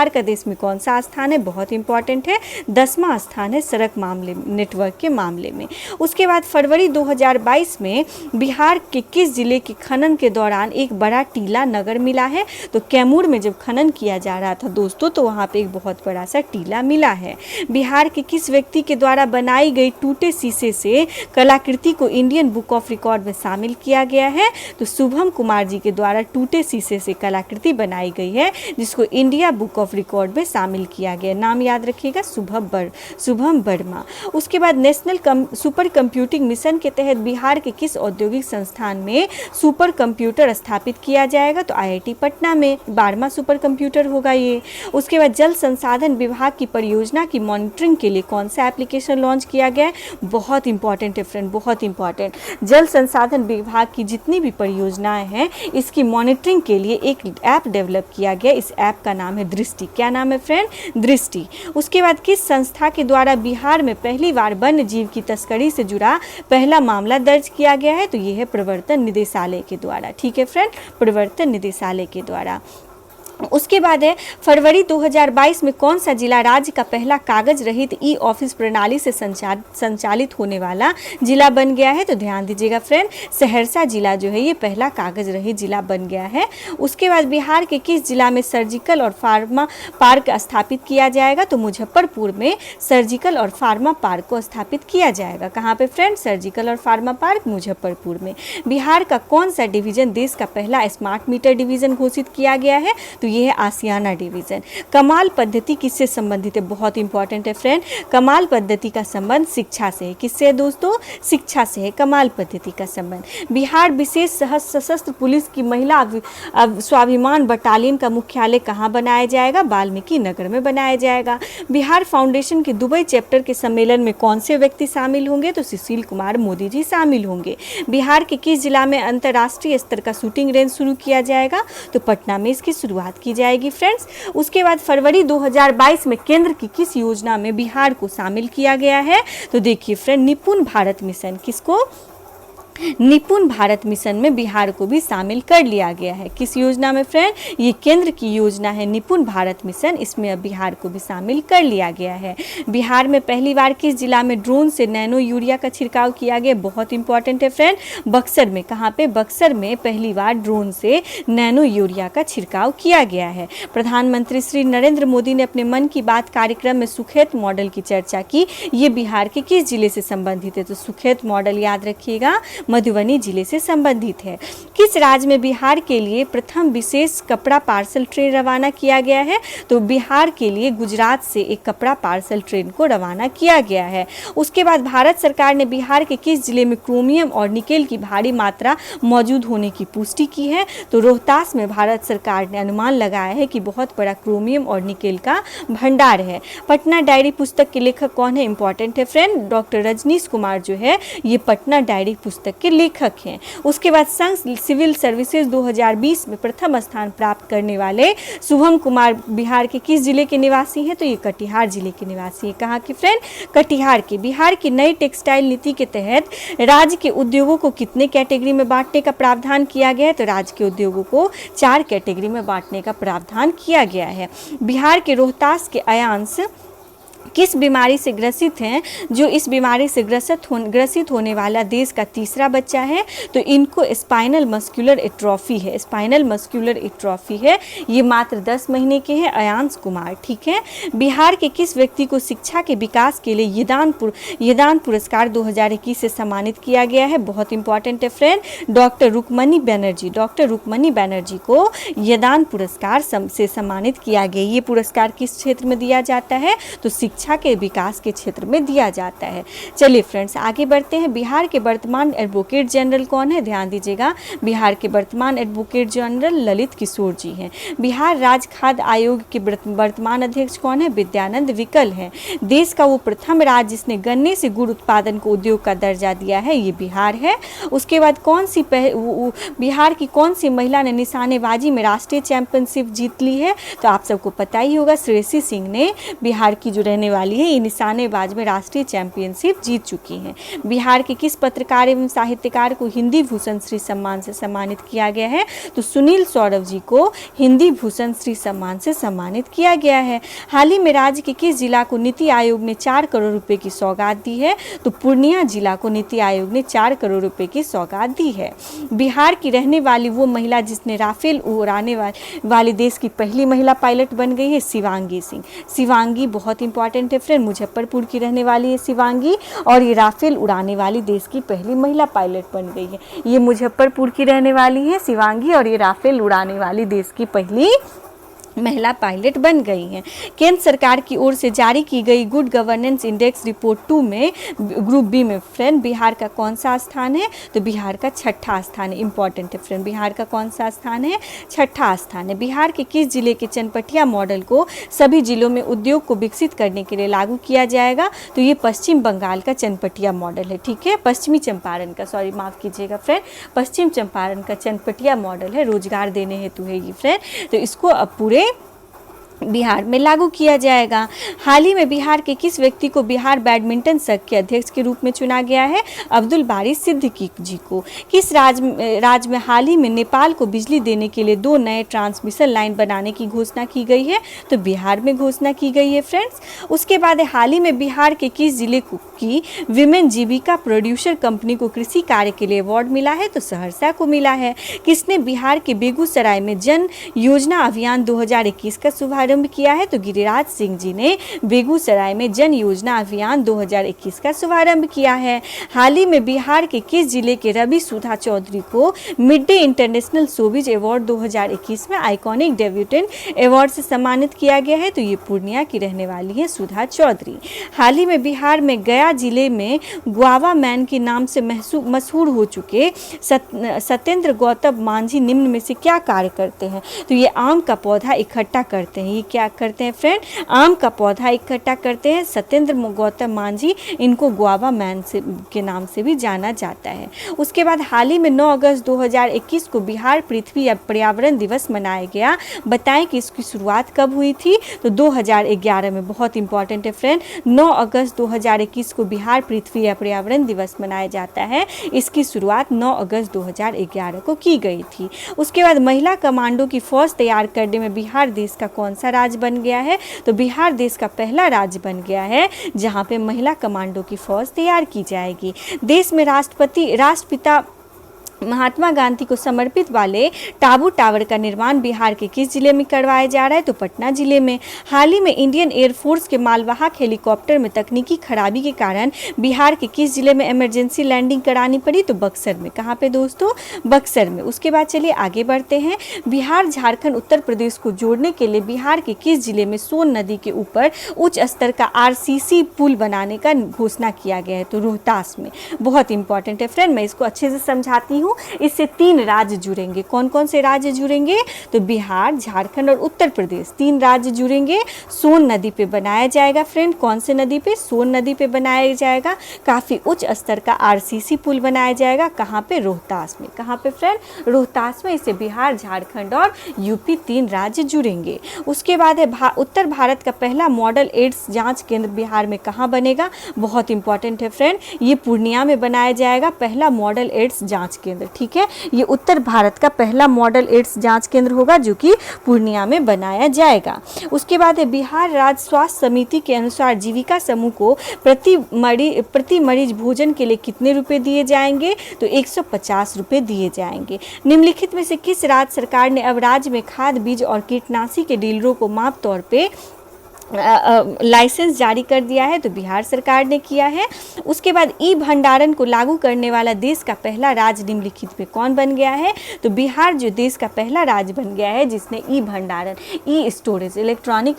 का देश में कौन सा स्थान है? बहुत इंपॉर्टेंट है, 10वां स्थान है सड़क नेटवर्क के मामले में। उसके बाद फरवरी 2022 में बिहार के किस जिले के खनन के दौरान एक बड़ा टीला नगर मिला है? तो कैमूर में जब खनन किया जा रहा था दोस्तों, तो वहाँ पे एक बहुत बड़ा सा टीला मिला है। बिहार के किस व्यक्ति के द्वारा बनाई गई टूटे शीशे से कलाकृति को इंडियन बुक ऑफ रिकॉर्ड में शामिल किया गया है? तो शुभम कुमार जी के द्वारा टूटे शीशे से कलाकृति बनाई गई है, जिसको इंडिया बुक ऑफ रिकॉर्ड में शामिल किया गया। नाम याद रखिएगा, शुभम वर्मा। उसके बाद नेशनल सुपर कंप्यूटिंग मिशन के तहत बिहार के किस औद्योगिक संस्थान में सुपर कंप्यूटर स्थापित किया जाएगा? तो IIT पटना में 12वां सुपर कंप्यूटर होगा ये। उसके बाद जल संसाधन विभाग की परियोजना की मॉनिटरिंग के लिए कौन सा एप्लीकेशन लॉन्च किया गया है? बहुत इंपॉर्टेंट है फ्रेंड, बहुत इंपॉर्टेंट। जल संसाधन विभाग की जितनी भी परियोजनाएं हैं, इसकी मॉनिटरिंग के लिए एक ऐप डेवलप किया गया। इस ऐप का नाम है दृष्टि। क्या नाम है फ्रेंड? दृष्टि। उसके बाद किस संस्था के द्वारा बिहार में पहली बार वन्य जीव की तस्करी से जुड़ा पहला मामला दर्ज किया गया है? तो ये है प्रवर्तन निदेशालय के द्वारा। ठीक है फ्रेंड, प्रवर्तन निदेशालय के द्वारा। उसके बाद है फरवरी 2022 में कौन सा जिला राज्य का पहला कागज रहित ई ऑफिस प्रणाली से संचालित होने वाला जिला बन गया है? तो ध्यान दीजिएगा फ्रेंड, सहरसा जिला जो है ये पहला कागज रहित जिला बन गया है। उसके बाद बिहार के किस जिला में सर्जिकल और फार्मा पार्क स्थापित किया जाएगा? तो मुजफ्फरपुर में सर्जिकल और फार्मा पार्क को स्थापित किया जाएगा। कहाँ पे फ्रेंड? सर्जिकल और फार्मा पार्क मुजफ्फरपुर में। बिहार का कौन सा डिवीजन देश का पहला स्मार्ट मीटर डिवीजन घोषित किया गया है? तो ये है आसियाना डिवीजन। कमाल पद्धति किससे संबंधित है? बहुत इंपॉर्टेंट है फ्रेंड, कमाल पद्धति का संबंध शिक्षा से है। किससे है दोस्तों? शिक्षा से है कमाल पद्धति का संबंध। बिहार विशेष सशस्त्र पुलिस की महिला स्वाभिमान बटालियन का मुख्यालय कहाँ बनाया जाएगा? वाल्मीकि नगर में बनाया जाएगा। बिहार फाउंडेशन के दुबई चैप्टर के सम्मेलन में कौन से व्यक्ति शामिल होंगे? तो सुशील कुमार मोदी जी शामिल होंगे। बिहार के किस जिला में अंतर्राष्ट्रीय स्तर का शूटिंग रेंज शुरू किया जाएगा? तो पटना में इसकी शुरुआत की जाएगी फ्रेंड्स। उसके बाद फरवरी 2022 में केंद्र की किस योजना में बिहार को शामिल किया गया है? तो देखिए फ्रेंड, निपुण भारत मिशन। किसको? निपुण भारत मिशन में बिहार को भी शामिल कर लिया गया है। किस योजना में फ्रेंड? ये केंद्र की योजना है निपुण भारत मिशन, इसमें अब बिहार को भी शामिल कर लिया गया है। बिहार में पहली बार किस जिला में ड्रोन से नैनो यूरिया का छिड़काव किया गया? बहुत इंपॉर्टेंट है फ्रेंड, बक्सर में। कहाँ पे? बक्सर में पहली बार ड्रोन से नैनो यूरिया का छिड़काव किया गया है। प्रधानमंत्री श्री नरेंद्र मोदी ने अपने मन की बात कार्यक्रम में सुखेत मॉडल की चर्चा की। ये बिहार के किस जिले से संबंधित है? तो सुखेत मॉडल याद रखिएगा, मधुबनी जिले से संबंधित है। किस राज्य में बिहार के लिए प्रथम विशेष कपड़ा पार्सल ट्रेन रवाना किया गया है? तो बिहार के लिए गुजरात से एक कपड़ा पार्सल ट्रेन को रवाना किया गया है। उसके बाद भारत सरकार ने बिहार के किस जिले में क्रोमियम और निकेल की भारी मात्रा मौजूद होने की पुष्टि की है? तो रोहतास में भारत सरकार ने अनुमान लगाया है कि बहुत बड़ा क्रोमियम और निकेल का भंडार है। पटना डायरी पुस्तक के लेखक कौन है? इंपॉर्टेंट है फ्रेंड, डॉक्टर रजनीश कुमार जो है ये पटना डायरी पुस्तक पुस्तक के लेखक हैं। उसके बाद संघ सिविल सर्विसेज 2020 में प्रथम स्थान प्राप्त करने वाले शुभम कुमार बिहार के किस जिले के निवासी हैं? तो ये कटिहार जिले के निवासी है। कहाँ के फ्रेंड? कटिहार के। बिहार की नई टेक्सटाइल नीति के तहत राज्य के उद्योगों को कितने कैटेगरी में बांटने का प्रावधान किया गया है? तो राज्य के उद्योगों को 4 कैटेगरी में बांटने का प्रावधान किया गया है। बिहार के रोहतास के अयांश किस बीमारी से ग्रसित हैं? जो इस बीमारी से ग्रसित होने वाला देश का तीसरा बच्चा है, तो इनको स्पाइनल मस्कुलर एट्रोफी है। स्पाइनल मस्कुलर एट्रोफी है। ये मात्र 10 महीने के हैं, अयांश कुमार। ठीक है। बिहार के किस व्यक्ति को शिक्षा के विकास के लिए यदान पुरस्कार 2021 से सम्मानित किया गया है? बहुत इंपॉर्टेंट है friend, doctor Rukmini Banerjee. Doctor Rukmini Banerjee को यदान पुरस्कार से सम्मानित किया गया। ये पुरस्कार किस क्षेत्र में दिया जाता है? तो शिक्षा के विकास के क्षेत्र में दिया जाता है। चलिए फ्रेंड्स आगे बढ़ते हैं। बिहार के वर्तमान एडवोकेट जनरल कौन है? ध्यान दीजिएगा, बिहार के वर्तमान एडवोकेट जनरल ललित किशोर जी हैं। बिहार राज्य खाद्य आयोग के वर्तमान अध्यक्ष कौन है? विद्यानंद विकल हैं। देश का वो प्रथम राज्य जिसने गन्ने से गुड़ उत्पादन को उद्योग का दर्जा दिया है, ये बिहार है। उसके बाद बिहार की कौन सी महिला ने निशानेबाजी में राष्ट्रीय चैंपियनशिप जीत ली है? तो आप सबको पता ही होगा, श्रेयसी सिंह ने, बिहार की जो रहने वाली है, ये निशानेबाज में राष्ट्रीय चैंपियनशिप जीत चुकी हैं। बिहार के किस पत्रकार एवं साहित्यकार को हिंदी भूषण श्री सम्मान से सम्मानित किया गया है? तो सुनील सौरभ जी को हिंदी भूषण श्री सम्मान से सम्मानित किया गया है। हाल ही में राज्य के किस जिला को नीति आयोग ने 4 करोड़ रुपए की सौगात दी है? तो पूर्णिया जिला को नीति आयोग ने 4 करोड़ रुपए की सौगात दी है। बिहार की रहने वाली वो महिला जिसने राफेल उड़ाने वाली देश की पहली महिला पायलट बन गई है, शिवांगी सिंह। शिवांगी बहुत इंपॉर्टेंट है फ्रेंड, मुजफ्फरपुर की रहने वाली है शिवांगी, और ये राफेल उड़ाने वाली देश की पहली महिला पायलट बन गई है। ये मुजफ्फरपुर की रहने वाली है शिवांगी, और ये राफेल उड़ाने वाली देश की पहली महिला पायलट बन गई हैं। केंद्र सरकार की ओर से जारी की गई गुड गवर्नेंस इंडेक्स रिपोर्ट 2 में ग्रुप बी में फ्रेंड बिहार का कौन सा स्थान है? तो बिहार का 6ठा स्थान है। इंपॉर्टेंट है फ्रेंड, बिहार का कौन सा स्थान है? 6ठा स्थान है। बिहार के किस जिले के चनपटिया मॉडल को सभी जिलों में उद्योग को विकसित करने के लिए लागू किया जाएगा? तो ये पश्चिम बंगाल का चनपटिया मॉडल है। ठीक है, पश्चिमी चंपारण का, सॉरी माफ़ कीजिएगा फ्रेंड, पश्चिम चंपारण का चनपटिया मॉडल है, रोजगार देने हेतु है ये फ्रेंड। तो इसको अब पूरे बिहार में लागू किया जाएगा। हाल ही में बिहार के किस व्यक्ति को बिहार बैडमिंटन संघ के अध्यक्ष के रूप में चुना गया है? अब्दुल बारी सिद्दीकी जी को। किस राज्य में हाल ही में नेपाल को बिजली देने के लिए 2 नए ट्रांसमिशन लाइन बनाने की घोषणा की गई है? तो बिहार में घोषणा की गई है फ्रेंड्स। उसके बाद हाल ही में बिहार के किस जिले की विमेन जीविका प्रोड्यूसर कंपनी को कृषि कार्य के लिए अवार्ड मिला है? तो सहरसा को मिला है। किसने बिहार के बेगूसराय में जन योजना अभियान 2021 का शुभारंभ किया है? तो गिरिराज सिंह जी ने बेगूसराय में जन योजना अभियान 2021 का शुभारंभ किया है। हाल ही में बिहार के किस जिले के रवि सुधा चौधरी को mid day international showbiz award 2021 में आइकॉनिक डेब्यूटेंट अवार्ड से सम्मानित किया गया है? तो ये पूर्णिया की रहने वाली है सुधा चौधरी। हाल ही में बिहार में गया जिले में गुआवा मैन के नाम से मशहूर हो चुके सत्येंद्र गौतम मांझी निम्न में से क्या कार्य करते हैं? तो ये आम का पौधा इकट्ठा करते हैं। ये क्या करते हैं फ्रेंड? आम का पौधा इकट्ठा करते हैं। सत्येंद्र गौतम मांझी, इनको गुआवा मैन के नाम से भी जाना जाता है। उसके बाद हाल ही में 9 अगस्त 2021 को बिहार पृथ्वी या पर्यावरण दिवस मनाया गया। बताएं कि इसकी शुरुआत कब हुई थी? तो 2011 में। बहुत इंपॉर्टेंट है फ्रेंड, 9 अगस्त 2021 को बिहार पृथ्वी या पर्यावरण दिवस मनाया जाता है। इसकी शुरुआत 9 अगस्त 2011 को की गई थी। उसके बाद महिला कमांडो की फौज तैयार करने में बिहार देश का कौन सा राज्य बन गया है? तो बिहार देश का पहला राज्य बन गया है जहां पे महिला कमांडो की फौज तैयार की जाएगी। देश में राष्ट्रपिता महात्मा गांधी को समर्पित वाले टाबू टावर का निर्माण बिहार के किस जिले में करवाया जा रहा है? तो पटना जिले में। हाल ही में इंडियन एयरफोर्स के मालवाहक हेलीकॉप्टर में तकनीकी खराबी के कारण बिहार के किस जिले में इमरजेंसी लैंडिंग करानी पड़ी? तो बक्सर में। कहाँ पे दोस्तों? बक्सर में। उसके बाद चलिए आगे बढ़ते हैं। बिहार झारखंड उत्तर प्रदेश को जोड़ने के लिए बिहार के किस जिले में सोन नदी के ऊपर उच्च स्तर का RCC पुल बनाने का घोषणा किया गया है? तो रोहतास में। बहुत इंपॉर्टेंट है फ्रेंड, मैं इसको अच्छे से समझाती हूँ हूँ, इससे 3 राज्य जुड़ेंगे। कौन कौन से राज्य जुड़ेंगे? तो बिहार, झारखंड और उत्तर प्रदेश, 3 राज्य जुड़ेंगे। सोन नदी पे बनाया जाएगा फ्रेंड। कौन से नदी पे? सोन नदी पे बनाया जाएगा। काफ़ी उच्च स्तर का आरसीसी पुल बनाया जाएगा। कहाँ पे? रोहतास में। कहाँ पे फ्रेंड? रोहतास में। इससे बिहार, झारखंड और यूपी 3 राज्य जुड़ेंगे। उसके बाद है उत्तर भारत का पहला मॉडल एड्स जांच केंद्र बिहार में कहाँ बनेगा? बहुत इंपॉर्टेंट है फ्रेंड, ये पूर्णिया में बनाया जाएगा पहला मॉडल एड्स जांच केंद्र। ठीक है, ये उत्तर भारत का पहला मॉडल एड्स जांच केंद्र होगा जो कि पूर्णिया में बनाया जाएगा। उसके बाद है बिहार राज्य स्वास्थ्य समिति के अनुसार जीविका समूह को प्रति मरीज भोजन के लिए कितने रुपए दिए जाएंगे? तो 150 रुपए दिए जाएंगे। निम्नलिखित में से किस राज्य सरकार ने अब राज्य में खाद, बीज और कीटनाशी के डीलरों को माप तौर पे लाइसेंस जारी कर दिया है? तो बिहार सरकार ने किया है। उसके बाद ई भंडारण को लागू करने वाला देश का पहला राज्य निम्नलिखित में कौन बन गया है? तो बिहार जो देश का पहला राज्य बन गया है जिसने ई भंडारण, ई स्टोरेज, इलेक्ट्रॉनिक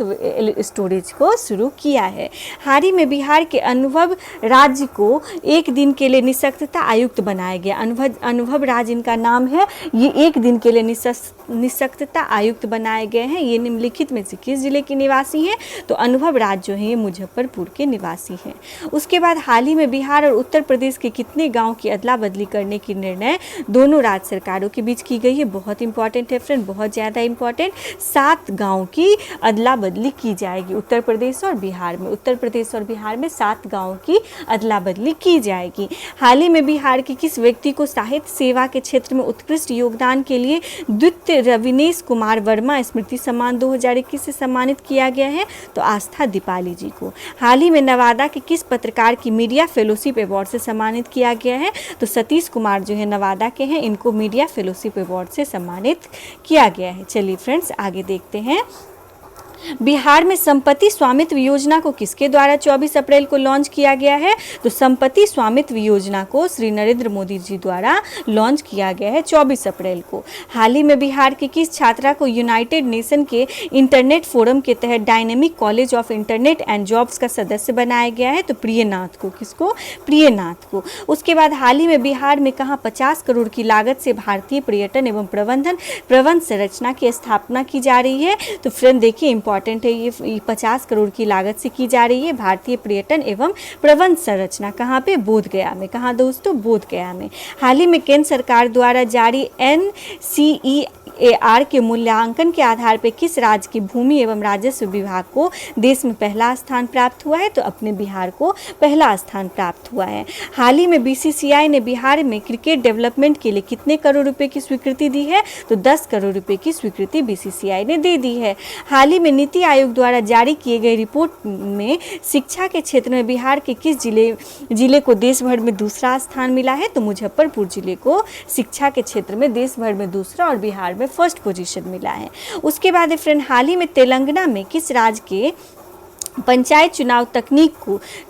स्टोरेज को शुरू किया है। हाल ही में बिहार के अनुभव राज्य को एक दिन के लिए निःशक्तता आयुक्त बनाया गया। अनुभव राज्य इनका नाम है, ये एक दिन के लिए निःशक्तता आयुक्त बनाए गए हैं। ये निम्नलिखित में से किस जिले के निवासी हैं? तो अनुभव राज जो है ये मुजफ्फरपुर के निवासी हैं। उसके बाद हाल ही में बिहार और उत्तर प्रदेश के कितने गांव की अदला बदली करने की निर्णय दोनों राज्य सरकारों के बीच की गई है? बहुत इंपॉर्टेंट है फ्रेंड, बहुत ज़्यादा इंपॉर्टेंट। 7 गांव की अदला बदली की जाएगी उत्तर प्रदेश और बिहार में। उत्तर प्रदेश और बिहार में 7 गाँव की अदला बदली की जाएगी। हाल ही में बिहार के किस व्यक्ति को साहित्य सेवा के क्षेत्र में उत्कृष्ट योगदान के लिए द्वितीय रविनेश कुमार वर्मा स्मृति सम्मान 2021 से सम्मानित किया गया है? तो आस्था दीपाली जी को। हाल ही में नवादा के किस पत्रकार की मीडिया फेलोशिप अवार्ड से सम्मानित किया गया है? तो सतीश कुमार जो है नवादा के हैं, इनको मीडिया फेलोशिप अवार्ड से सम्मानित किया गया है। चलिए फ्रेंड्स आगे देखते हैं। बिहार में संपत्ति स्वामित्व योजना को किसके द्वारा 24 अप्रैल को लॉन्च किया गया है? तो संपत्ति स्वामित्व योजना को श्री नरेंद्र मोदी जी द्वारा लॉन्च किया गया है 24 अप्रैल को। हाल ही में बिहार की किस छात्रा को यूनाइटेड नेशन के इंटरनेट फोरम के तहत dynamic college of internet and jobs का सदस्य बनाया गया है? तो प्रियनाथ को। किसको? प्रियनाथ को। उसके बाद हाल ही में बिहार में कहाँ 50 करोड़ की लागत से भारतीय पर्यटन एवं प्रबंध संरचना की स्थापना की जा रही है? तो फ्रेंड देखिए इंपॉर्टेंट है, ये 50 करोड़ की लागत से की जा रही है भारतीय पर्यटन एवं प्रबंध संरचना। कहाँ पे? बोधगया में। कहाँ दोस्तों? बोधगया में। हाल ही में केंद्र सरकार द्वारा जारी NCEAR के मूल्यांकन के आधार पर किस राज्य की भूमि एवं राजस्व विभाग को देश में पहला स्थान प्राप्त हुआ है? तो अपने बिहार को पहला स्थान प्राप्त हुआ है। हाल ही में BCCI ने बिहार में क्रिकेट डेवलपमेंट के लिए कितने करोड़ रुपए की स्वीकृति दी है? तो 10 करोड़ रुपए की स्वीकृति BCCI ने दे दी है। हाल ही में नीति आयोग द्वारा जारी किए गए रिपोर्ट में शिक्षा के क्षेत्र में बिहार के किस जिले को देश भर में दूसरा स्थान मिला है? तो मुजफ्फरपुर जिले को शिक्षा के क्षेत्र में देश भर में दूसरा और बिहार में फर्स्ट पोजीशन मिला है। उसके बाद फ्रेंड हाल ही में तेलंगाना में किस राज्य के पंचायत चुनाव तकनीक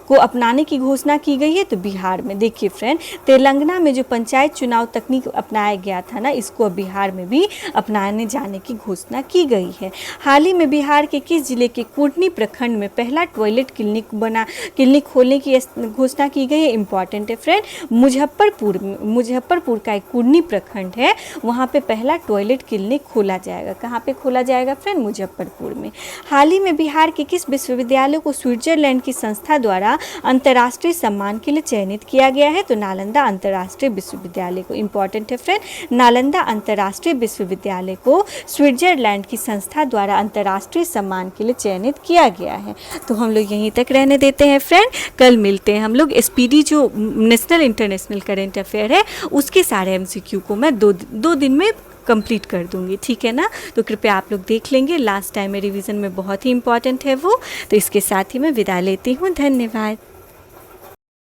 को अपनाने की घोषणा की गई है? तो बिहार में। देखिए फ्रेंड तेलंगाना में जो पंचायत चुनाव तकनीक अपनाया गया था ना, इसको अब बिहार में भी अपनाने जाने की घोषणा की गई है। हाल ही में बिहार के किस जिले के कुर्नी प्रखंड में पहला टॉयलेट क्लिनिक खोलने की घोषणा की गई है? इंपॉर्टेंट है फ्रेंड, मुजफ्फरपुर का एक कुर्नी प्रखंड है, वहाँ पे पहला टॉयलेट क्लिनिक खोला जाएगा। कहाँ पे खोला जाएगा फ्रेंड? मुजफ्फरपुर में। हाल ही में बिहार के किस विश्वविद्यालय को स्विट्जरलैंड की संस्था द्वारा अंतर्राष्ट्रीय सम्मान के लिए चयनित किया गया है? तो नालंदा अंतर्राष्ट्रीय विश्वविद्यालय को। इंपॉर्टेंट है फ्रेंड, नालंदा अंतर्राष्ट्रीय विश्वविद्यालय को स्विट्जरलैंड की संस्था द्वारा अंतर्राष्ट्रीय सम्मान के लिए चयनित किया गया है। तो हम लोग यहीं तक रहने देते हैं फ्रेंड, कल मिलते हैं हम लोग। SPD जो नेशनल इंटरनेशनल करेंट अफेयर है उसके सारे MCQ को मैं दो दिन में कंप्लीट कर दूंगी, ठीक है ना। तो कृपया आप लोग देख लेंगे, लास्ट टाइम में रिवीजन में बहुत ही इंपॉर्टेंट है वो। तो इसके साथ ही मैं विदा लेती हूँ, धन्यवाद।